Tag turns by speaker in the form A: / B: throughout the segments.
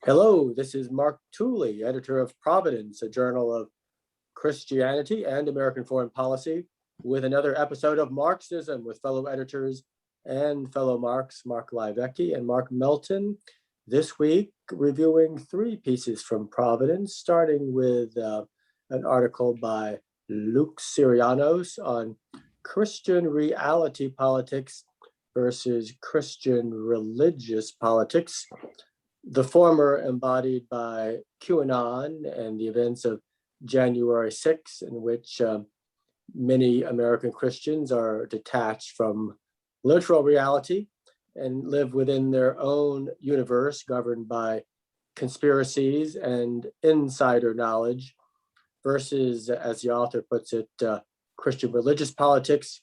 A: Hello, this is Mark Tooley, editor of Providence, a journal of Christianity and American foreign policy, with another episode of Marksism with fellow editors and fellow Marks, Mark Livecki and Mark Melton. This week, reviewing three pieces from Providence, starting with an article by Luke Syrianos on Christian reality politics versus Christian religious politics, the former embodied by QAnon and the events of January 6th, in which many American Christians are detached from literal reality and live within their own universe governed by conspiracies and insider knowledge, versus, as the author puts it, Christian religious politics,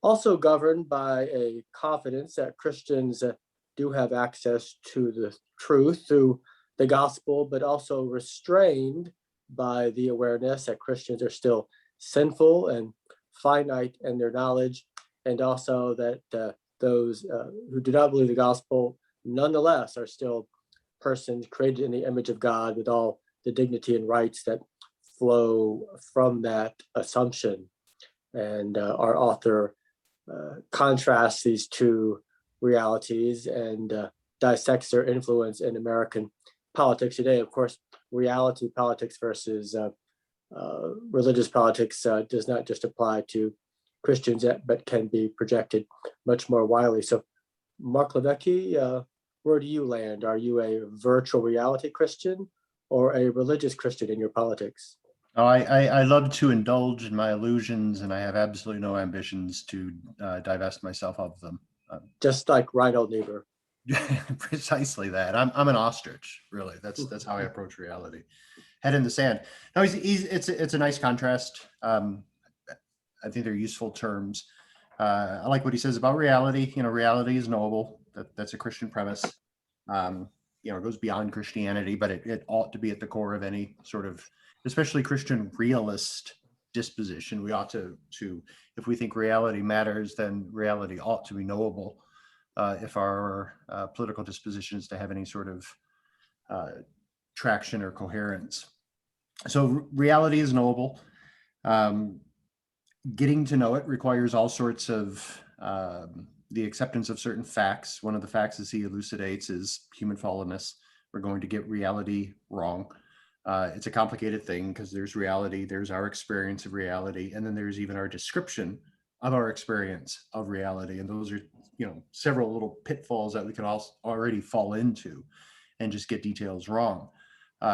A: also governed by a confidence that Christians do have access to the truth through the gospel, but also restrained by the awareness that Christians are still sinful and finite in their knowledge, and also that those who do not believe the gospel nonetheless are still persons created in the image of God with all the dignity and rights that flow from that assumption. And our author contrasts these two realities and dissects their influence in American politics today. Of course, reality politics versus religious politics does not just apply to Christians yet, but can be projected much more widely. So, Mark Livecki, where do you land? Are you a virtual reality Christian or a religious Christian in your politics?
B: Oh, I love to indulge in my illusions, and I have absolutely no ambitions to divest myself of them.
A: Just like Reinhold Niebuhr.
B: Precisely that. I'm an ostrich, really. That's how I approach reality. Head in the sand. No, it's a nice contrast. I think they're useful terms. I like what he says about reality. Reality is knowable. That's a Christian premise. It goes beyond Christianity, but it ought to be at the core of any sort of, especially Christian realist disposition. We ought to, if we think reality matters, then reality ought to be knowable. If our political disposition is to have any sort of traction or coherence. So reality is knowable. Getting to know it requires all sorts of the acceptance of certain facts. One of the facts, as he elucidates, is human fallenness. We're going to get reality wrong. It's a complicated thing because there's reality, there's our experience of reality, and then there's even our description of our experience of reality. And those are, several little pitfalls that we can already fall into and just get details wrong.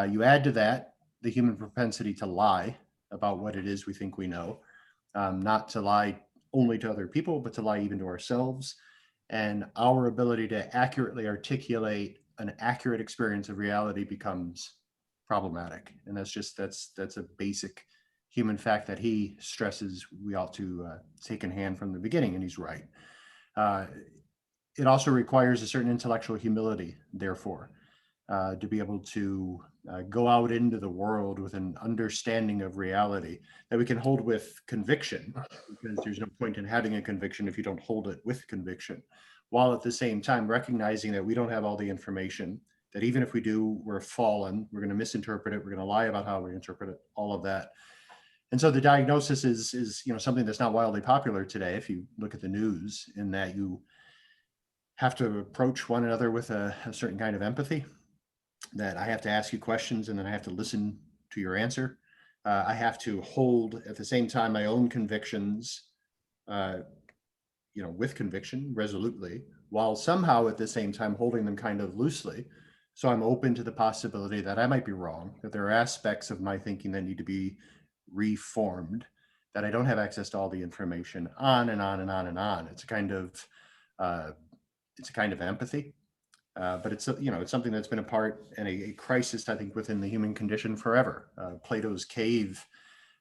B: You add to that the human propensity to lie about what it is we think we know, not to lie only to other people, but to lie even to ourselves. And our ability to accurately articulate an accurate experience of reality becomes problematic. And that's a basic human fact that he stresses we ought to take in hand from the beginning, and he's right. It also requires a certain intellectual humility, therefore, to be able to go out into the world with an understanding of reality that we can hold with conviction, because there's no point in having a conviction if you don't hold it with conviction, while at the same time recognizing that we don't have all the information, that even if we do, we're fallen, we're going to misinterpret it, we're going to lie about how we interpret it, all of that. And so the diagnosis is something that's not wildly popular today if you look at the news, in that you have to approach one another with a certain kind of empathy, that I have to ask you questions and then I have to listen to your answer. I have to hold at the same time my own convictions, with conviction, resolutely, while somehow at the same time holding them kind of loosely. So I'm open to the possibility that I might be wrong, that there are aspects of my thinking that need to be reformed, that I don't have access to all the information, on and on and on and on. It's a kind of empathy, but it's something that's been a part and a crisis, I think, within the human condition forever. Plato's cave,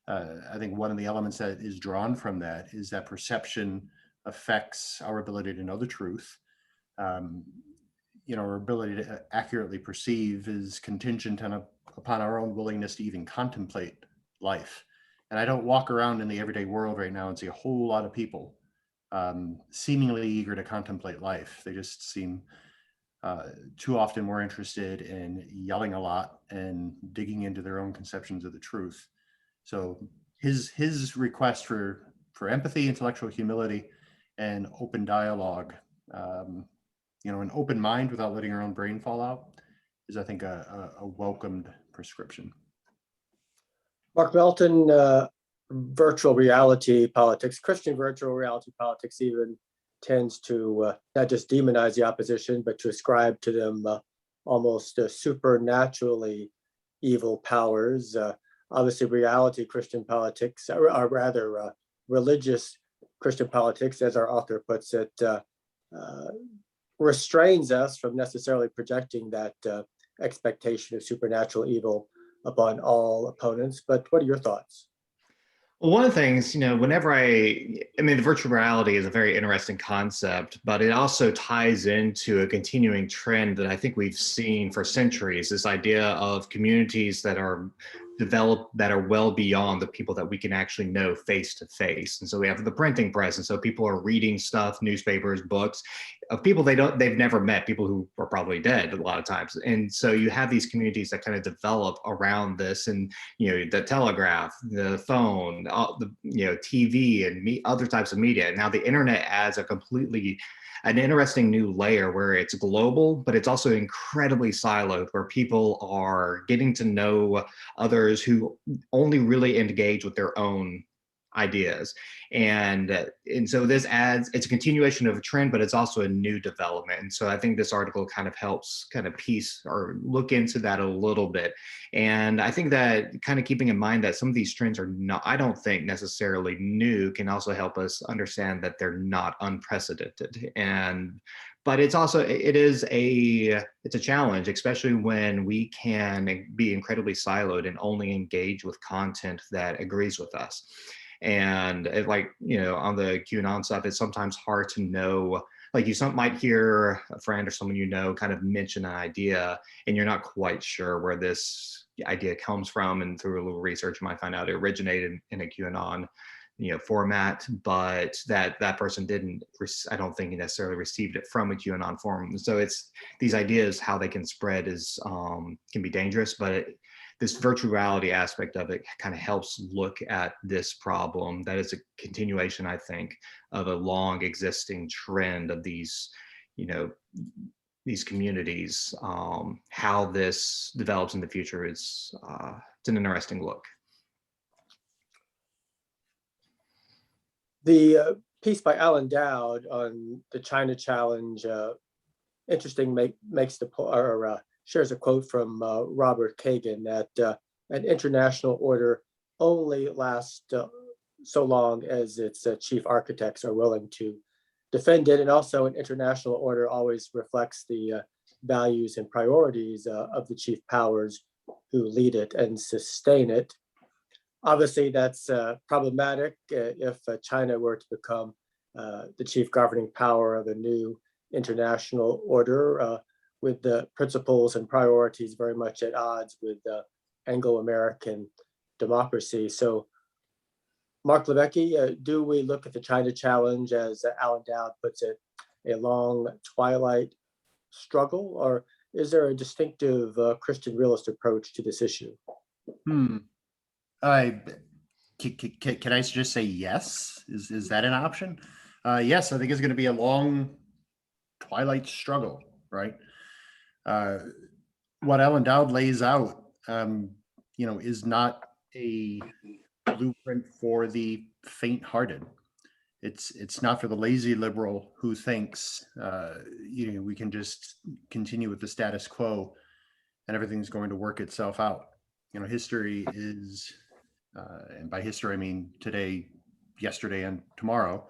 B: I think one of the elements that is drawn from that is that perception affects our ability to know the truth. Our ability to accurately perceive is contingent upon our own willingness to even contemplate life. And I don't walk around in the everyday world right now and see a whole lot of people seemingly eager to contemplate life. They just seem too often more interested in yelling a lot and digging into their own conceptions of the truth. So his request for empathy, intellectual humility, and open dialogue, an open mind without letting our own brain fall out, is, I think, a welcomed prescription.
A: Mark Melton, virtual reality politics, Christian virtual reality politics even tends to not just demonize the opposition, but to ascribe to them almost supernaturally evil powers. Obviously, reality Christian politics, or rather religious Christian politics, as our author puts it, restrains us from necessarily projecting that expectation of supernatural evil upon all opponents. But what are your thoughts?
C: Well, one of the things, whenever the virtual reality is a very interesting concept, but it also ties into a continuing trend that I think we've seen for centuries, this idea of communities that are developed, that are well beyond the people that we can actually know face to face. And so we have the printing press. And so people are reading stuff, newspapers, books of people they've never met, people who are probably dead a lot of times. And so you have these communities that kind of develop around this, and the telegraph, the phone, the TV, and other types of media. Now the internet adds an interesting new layer where it's global, but it's also incredibly siloed, where people are getting to know others who only really engage with their own ideas. And so it's a continuation of a trend, but it's also a new development. And so I think this article kind of helps piece or look into that a little bit. And I think that kind of keeping in mind that some of these trends are not, I don't think necessarily new, can also help us understand that they're not unprecedented. But it's a challenge, especially when we can be incredibly siloed and only engage with content that agrees with us. And on the QAnon stuff, it's sometimes hard to know, like might hear a friend or someone kind of mention an idea, and you're not quite sure where this idea comes from. And through a little research, you might find out it originated in a QAnon format, but that person I don't think he necessarily received it from a QAnon forum. So it's these ideas, how they can spread can be dangerous, but this virtual reality aspect of it kind of helps look at this problem that is a continuation, I think, of a long existing trend of these communities. How this develops in the future it's an interesting look.
A: The piece by Alan Dowd on the China challenge, interesting, makes shares a quote from Robert Kagan that an international order only lasts so long as its chief architects are willing to defend it. And also an international order always reflects the values and priorities of the chief powers who lead it and sustain it. Obviously, that's problematic if China were to become the chief governing power of a new international order, with the principles and priorities very much at odds with Anglo-American democracy. So, Mark Levesque, do we look at the China challenge, as Alan Dowd puts it, a long twilight struggle, or is there a distinctive Christian realist approach to this issue?
B: Can I just say yes? Is that an option? Yes, I think it's going to be a long twilight struggle, right? What Alan Dowd lays out, is not a blueprint for the faint-hearted. It's not for the lazy liberal who thinks, we can just continue with the status quo and everything's going to work itself out. History is, and by history I mean today, yesterday, and tomorrow.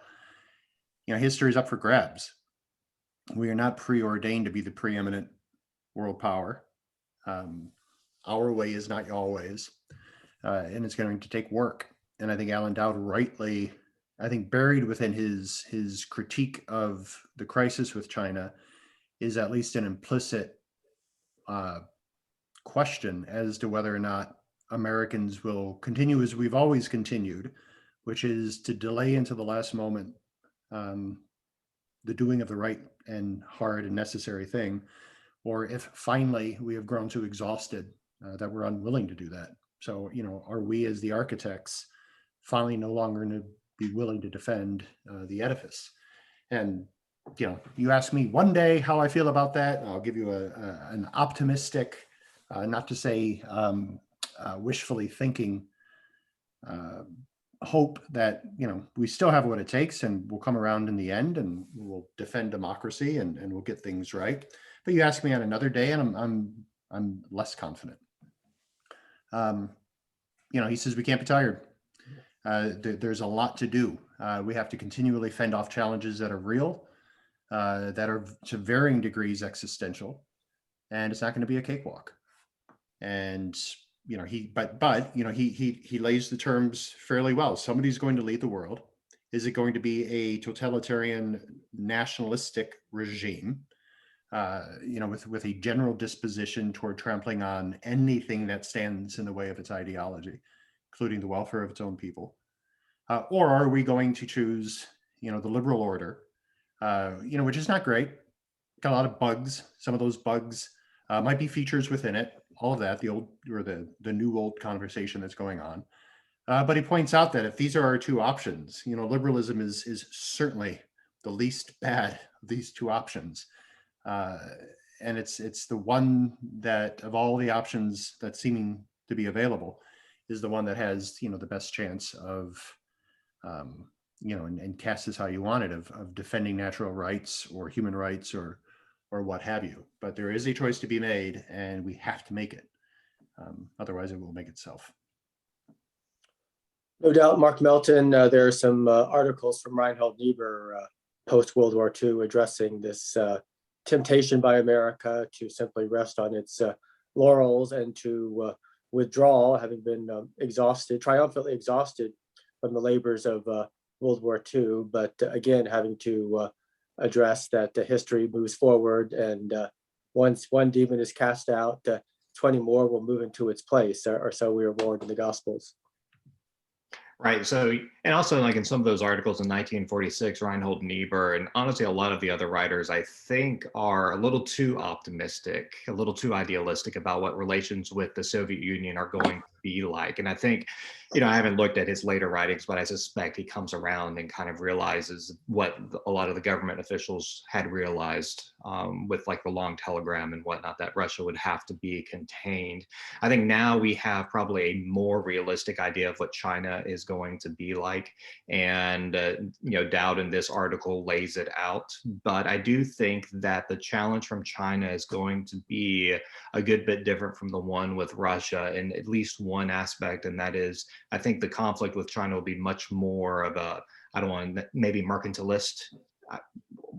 B: History is up for grabs. We are not preordained to be the preeminent world power. Our way is not your ways, and it's going to take work. And I think Alan Dowd rightly, buried within his critique of the crisis with China, is at least an implicit question as to whether or not Americans will continue as we've always continued, which is to delay into the last moment the doing of the right and hard and necessary thing, or if finally we have grown too exhausted that we're unwilling to do that. So, are we as the architects finally no longer going to be willing to defend the edifice? And, you ask me one day how I feel about that, I'll give you an optimistic, not to say wishfully thinking hope that, we still have what it takes and we'll come around in the end and we'll defend democracy and we'll get things right. But you ask me on another day and I'm less confident. He says we can't be tired. There's a lot to do. We have to continually fend off challenges that are real, that are to varying degrees existential, and it's not going to be a cakewalk. And he lays the terms fairly well. Somebody's going to lead the world. Is it going to be a totalitarian nationalistic regime? With a general disposition toward trampling on anything that stands in the way of its ideology, including the welfare of its own people? Or are we going to choose, the liberal order, which is not great, got a lot of bugs. Some of those bugs might be features within it, all of that, the old or the new old conversation that's going on. But he points out that if these are our two options, liberalism is certainly the least bad of these two options. And it's the one that of all the options that seeming to be available is the one that has, the best chance of, and cast this how you want it, of defending natural rights or human rights or what have you. But there is a choice to be made and we have to make it. Otherwise it will make itself.
A: No doubt, Mark Melton, there are some articles from Reinhold Niebuhr post-World War II addressing this temptation by America to simply rest on its laurels and to withdraw, having been triumphantly exhausted from the labors of World War II, but again, having to address that history moves forward, and once one demon is cast out, 20 more will move into its place, or so we are warned in the Gospels.
C: Right. So, and also like in some of those articles in 1946, Reinhold Niebuhr, and honestly, a lot of the other writers, I think, are a little too optimistic, a little too idealistic about what relations with the Soviet Union are going to be like. And I think, I haven't looked at his later writings, but I suspect he comes around and kind of realizes what a lot of the government officials had realized with like the long telegram and whatnot, that Russia would have to be contained. I think now we have probably a more realistic idea of what China is going to be like. And, Dowd in this article lays it out. But I do think that the challenge from China is going to be a good bit different from the one with Russia in at least one aspect. And that is, I think the conflict with China will be much more of a, I don't want to, maybe mercantilist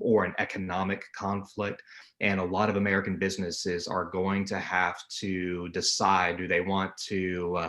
C: or an economic conflict. And a lot of American businesses are going to have to decide, do they want to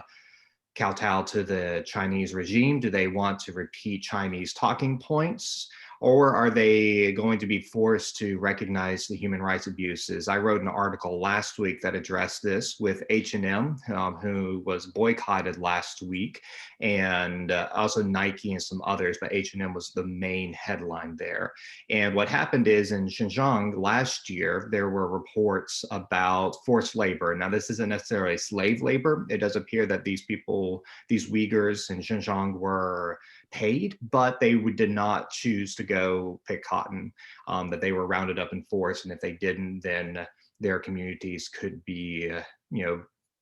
C: kowtow to the Chinese regime? Do they want to repeat Chinese talking points? Or are they going to be forced to recognize the human rights abuses? I wrote an article last week that addressed this with H&M, who was boycotted last week, and also Nike and some others, but H&M was the main headline there. And what happened is in Xinjiang last year, there were reports about forced labor. Now, this isn't necessarily slave labor. It does appear that these people, these Uyghurs in Xinjiang were paid, but they did not choose to go pick cotton, that they were rounded up and forced. And if they didn't, then their communities could be,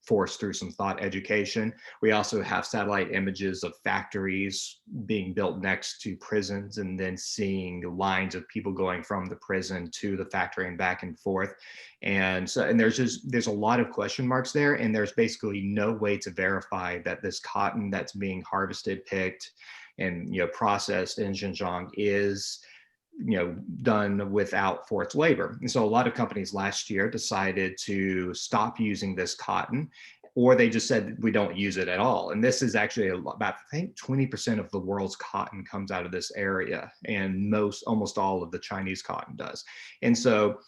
C: forced through some thought education. We also have satellite images of factories being built next to prisons and then seeing lines of people going from the prison to the factory and back and forth. And so, and there's a lot of question marks there. And there's basically no way to verify that this cotton that's being harvested, picked, and processed in Xinjiang is done without forced labor. And so a lot of companies last year decided to stop using this cotton, or they just said we don't use it at all. And this is actually about, I think 20% of the world's cotton comes out of this area, and almost all of the Chinese cotton does. And so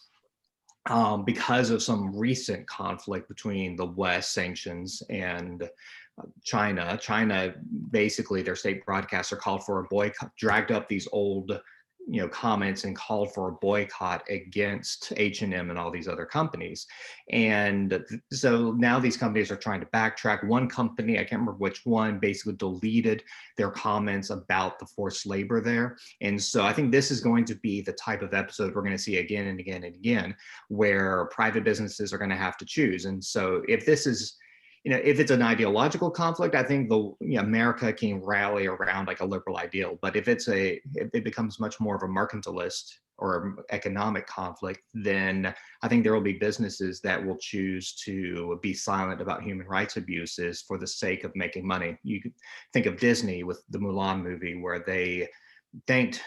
C: because of some recent conflict between the West, sanctions, and China basically, their state broadcaster called for a boycott, dragged up these old comments and called for a boycott against H&M and all these other companies. And so now these companies are trying to backtrack. One company, I can't remember which one, basically deleted their comments about the forced labor there. And so I think this is going to be the type of episode we're going to see again and again and again, where private businesses are going to have to choose. And so if this is, if it's an ideological conflict, I think America can rally around like a liberal ideal. But if it becomes much more of a mercantilist or economic conflict, then I think there will be businesses that will choose to be silent about human rights abuses for the sake of making money. You could think of Disney with the Mulan movie, where they thanked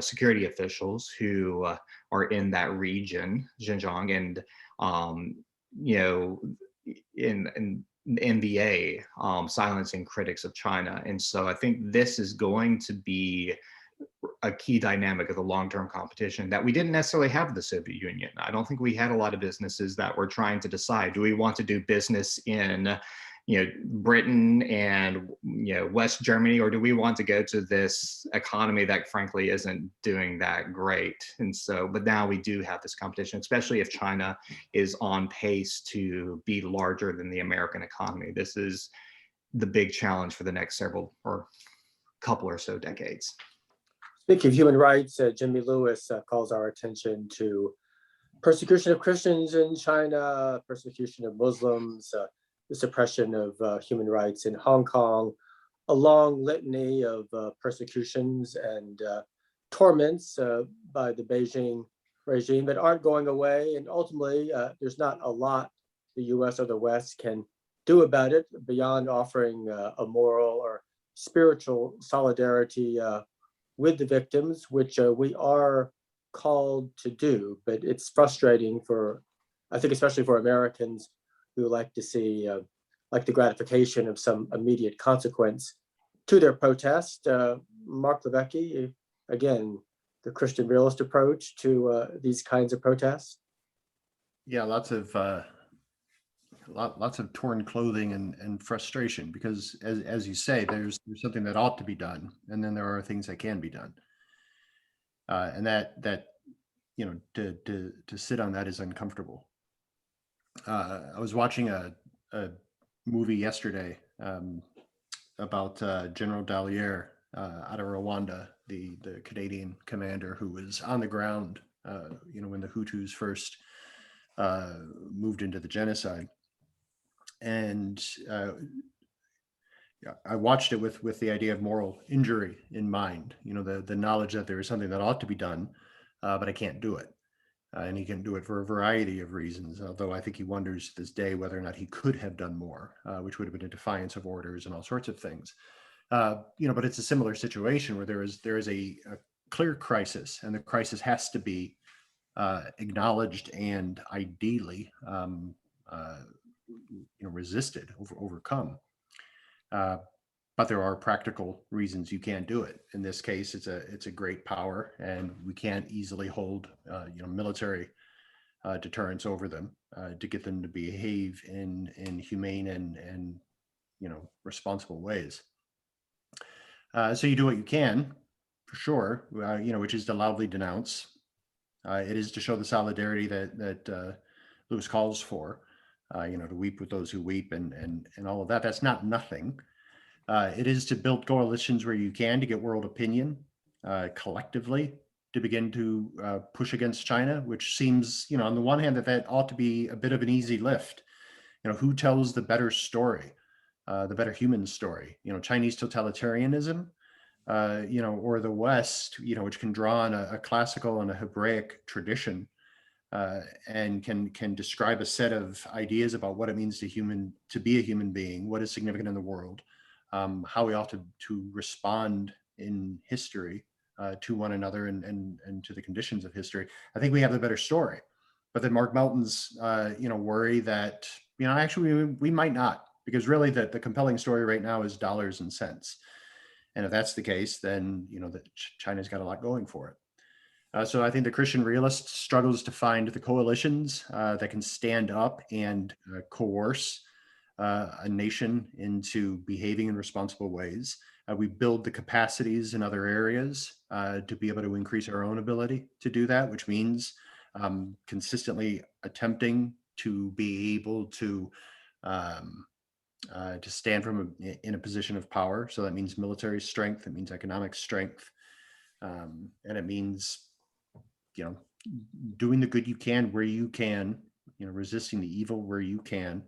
C: security officials who are in that region, Xinjiang, and in NBA silencing critics of China. And so I think this is going to be a key dynamic of the long-term competition that we didn't necessarily have with the Soviet Union. I don't think we had a lot of businesses that were trying to decide, do we want to do business in Britain and West Germany, or do we want to go to this economy that frankly isn't doing that great? And so, but now we do have this competition, especially if China is on pace to be larger than the American economy. This is the big challenge for the next several or couple or so decades.
A: Speaking of human rights, Jimmy Lewis calls our attention to persecution of Christians in China, persecution of Muslims, the suppression of human rights in Hong Kong, a long litany of persecutions and torments by the Beijing regime that aren't going away. And ultimately, there's not a lot the US or the West can do about it beyond offering a moral or spiritual solidarity with the victims, which we are called to do. But it's frustrating for, I think, especially for Americans who like to see like the gratification of some immediate consequence to their protest. Mark Levesque, again, the Christian realist approach to these kinds of protests.
B: Yeah, lots of torn clothing and frustration, because as you say, there's something that ought to be done, and then there are things that can be done, and that to sit on that is uncomfortable. I was watching a movie yesterday about General Dallaire out of Rwanda, the Canadian commander who was on the ground, when the Hutus first moved into the genocide. And I watched it with the idea of moral injury in mind, the knowledge that there is something that ought to be done, but I can't do it. And he can do it for a variety of reasons, although I think he wonders to this day whether or not he could have done more, which would have been a defiance of orders and all sorts of things. But it's a similar situation where there is a clear crisis, and the crisis has to be acknowledged and ideally resisted, overcome. But there are practical reasons you can't do it. In this case, it's a great power, and we can't easily hold military deterrence over them to get them to behave in humane and responsible ways. So you do what you can, for sure, which is to loudly denounce. It is to show the solidarity that Lewis calls for, to weep with those who weep and all of that. That's not nothing. It is to build coalitions where you can to get world opinion collectively to begin to push against China, which seems, on the one hand, that ought to be a bit of an easy lift. Who tells the better story, the better human story? Chinese totalitarianism, or the West, which can draw on a classical and a Hebraic tradition, and can describe a set of ideas about what it means to be a human being, what is significant in the world, how we ought to respond in history to one another and to the conditions of history. I think we have the better story. But then Mark Melton's worry that actually we might not, because really the compelling story right now is dollars and cents. And if that's the case, then China's got a lot going for it. So I think the Christian realist struggles to find the coalitions that can stand up and coerce a nation into behaving in responsible ways. We build the capacities in other areas to be able to increase our own ability to do that, which means consistently attempting to be able to stand in a position of power. So that means military strength, it means economic strength, and it means, doing the good you can where you can, resisting the evil where you can.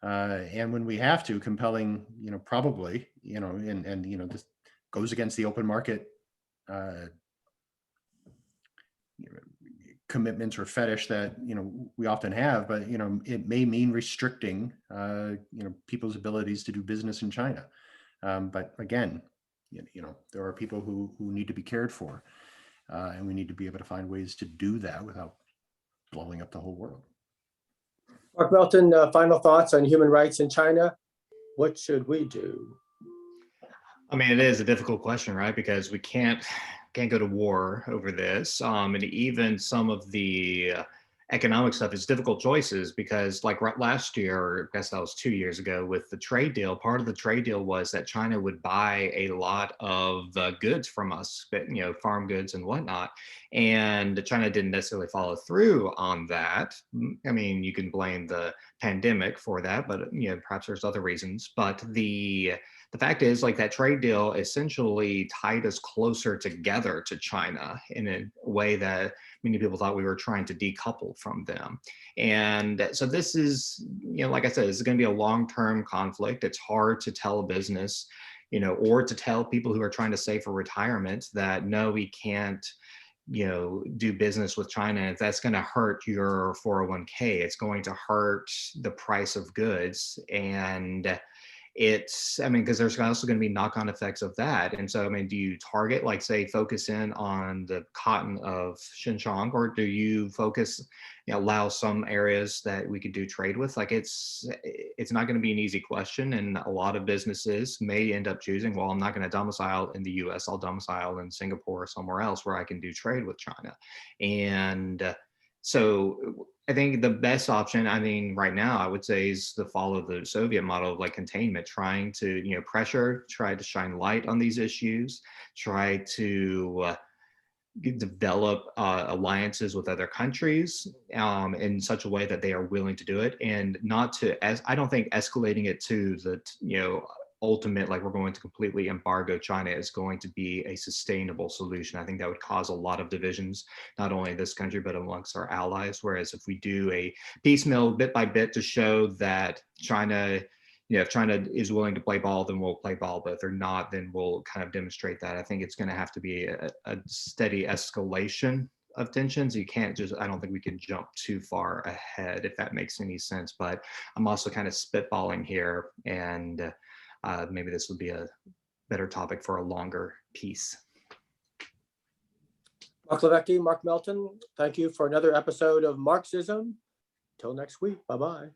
B: And when we have to, compelling, probably, and this goes against the open market commitments or fetish that we often have, but it may mean restricting people's abilities to do business in China. But again, there are people who need to be cared for, and we need to be able to find ways to do that without blowing up the whole world.
A: Mark Melton, final thoughts on human rights in China. What should we do?
C: I mean, it is a difficult question, right? Because we can't go to war over this. And even some of the economic stuff is difficult choices because like last year, or I guess that was 2 years ago with the trade deal, part of the trade deal was that China would buy a lot of goods from us, but, farm goods and whatnot. And China didn't necessarily follow through on that. I mean, you can blame the pandemic for that, but, perhaps there's other reasons. But the fact is, like, that trade deal essentially tied us closer together to China in a way that many people thought we were trying to decouple from them. And so this is, like I said, this is going to be a long-term conflict. It's hard to tell a business, or to tell people who are trying to save for retirement that, no, we can't, do business with China. That's going to hurt your 401k. It's going to hurt the price of goods. And because there's also going to be knock-on effects of that. And so, do you target, like, say, focus in on the cotton of Xinjiang, or do you focus, allow some areas that we could do trade with? Like, it's not going to be an easy question. And a lot of businesses may end up choosing, well, I'm not going to domicile in the US, I'll domicile in Singapore or somewhere else where I can do trade with China. And so I think the best option, right now, I would say, is to follow the Soviet model of, like, containment, trying to, try to shine light on these issues, try to develop alliances with other countries in such a way that they are willing to do it, and not to, I don't think escalating it to the, ultimate, like, we're going to completely embargo China is going to be a sustainable solution. I think that would cause a lot of divisions, not only in this country, but amongst our allies. Whereas if we do a piecemeal, bit by bit, to show that China, if China is willing to play ball, then we'll play ball. But if they're not, then we'll kind of demonstrate that. I think it's going to have to be a steady escalation of tensions. You can't just, I don't think we can jump too far ahead, if that makes any sense. But I'm also kind of spitballing here, and maybe this would be a better topic for a longer piece.
A: Mark Levesque, Mark Melton, thank you for another episode of Marksism. Till next week, bye-bye.